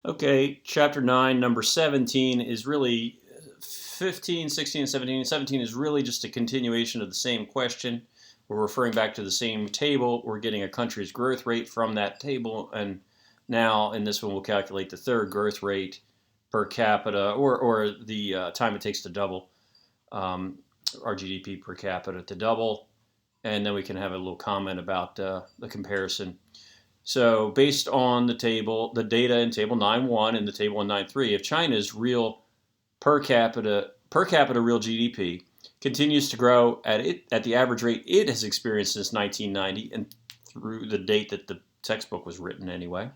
Okay, chapter 9, number 17 is really 15, 16, and 17. 17 is really just a continuation of the same question. We're referring back to the same table. We're getting a country's growth rate from that table. And now in this one, we'll calculate the third growth rate per capita or the time it takes to double our GDP per capita to double. And then we can have a little comment about the comparison. So based on the table, the data in table 9.1 and the table in 9.3, if China's real per capita real GDP continues to grow at the average rate it has experienced since 1990 and through the date that the textbook was written anyway,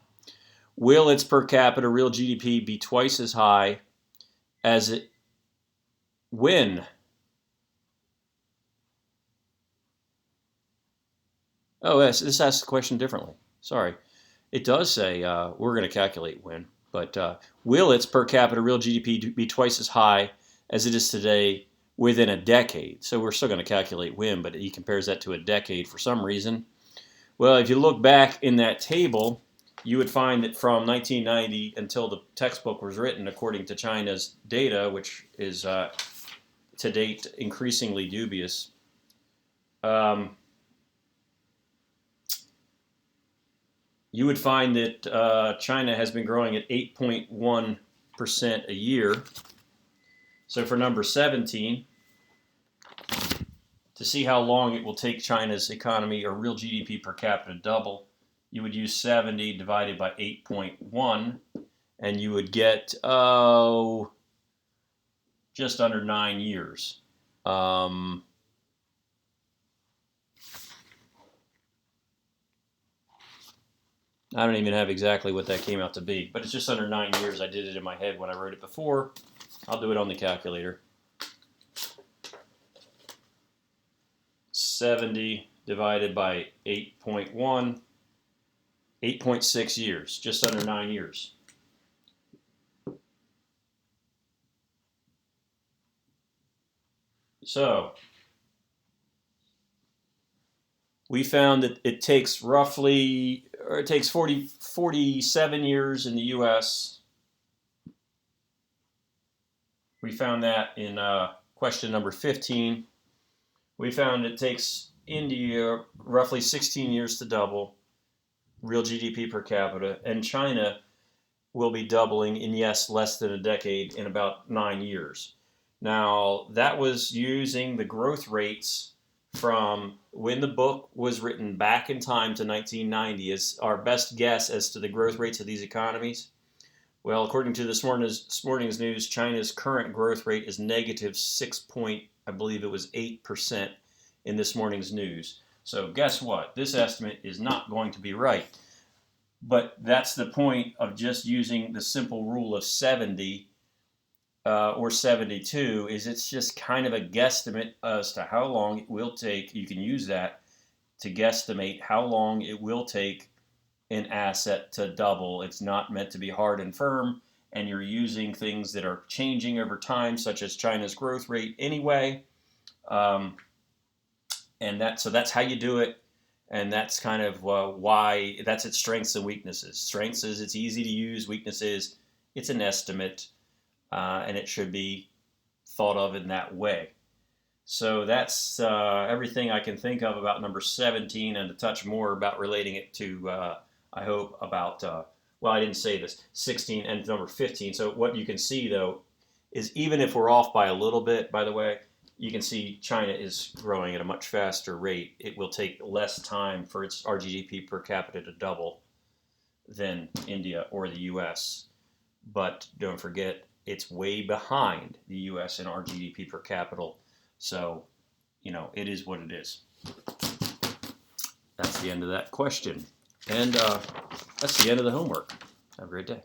will its per capita real GDP be twice as high as it when? Oh, yes, this asks the question differently. Sorry. It does say we're going to calculate when, but will its per capita real GDP be twice as high as it is today within a decade? So we're still going to calculate when, but he compares that to a decade for some reason. Well, if you look back in that table, you would find that from 1990 until the textbook was written, according to China's data, which is to date increasingly dubious, you would find that China has been growing at 8.1% a year. So for number 17, to see how long it will take China's economy or real GDP per capita to double, you would use 70 divided by 8.1, and you would get, just under 9 years. I don't even have exactly what that came out to be, but it's just under 9 years. I did it in my head when I wrote it before. I'll do it on the calculator. 70 divided by 8.1, 8.6 years, just under 9 years. So we found that it takes 47 years in the U.S. We found that in question number 15. We found it takes India roughly 16 years to double real GDP per capita, and China will be doubling in, yes, less than a decade, in about 9 years. Now, that was using the growth rates from when the book was written back in time to 1990 as our best guess as to the growth rates of these economies. Well, according to this morning's news, China's current growth rate is negative 8% in this morning's news. So guess what? This estimate is not going to be right. But that's the point of just using the simple rule of 70 or 72, is it's just kind of a guesstimate as to how long it will take. You can use that to guesstimate how long it will take an asset to double. It's not meant to be hard and firm, and you're using things that are changing over time, such as China's growth rate anyway. So that's how you do it, and that's kind of why that's its strengths and weaknesses. Strengths is it's easy to use. Weakness is it's an estimate, and it should be thought of in that way. So that's everything I can think of about number 17, and to touch more about relating it to, I hope, about, well, I didn't say this, 16 and number 15. So what you can see, though, is even if we're off by a little bit, by the way, you can see China is growing at a much faster rate. It will take less time for our GDP per capita to double than India or the U.S. But don't forget, it's way behind the U.S. in our GDP per capita. So, it is what it is. That's the end of that question. And that's the end of the homework. Have a great day.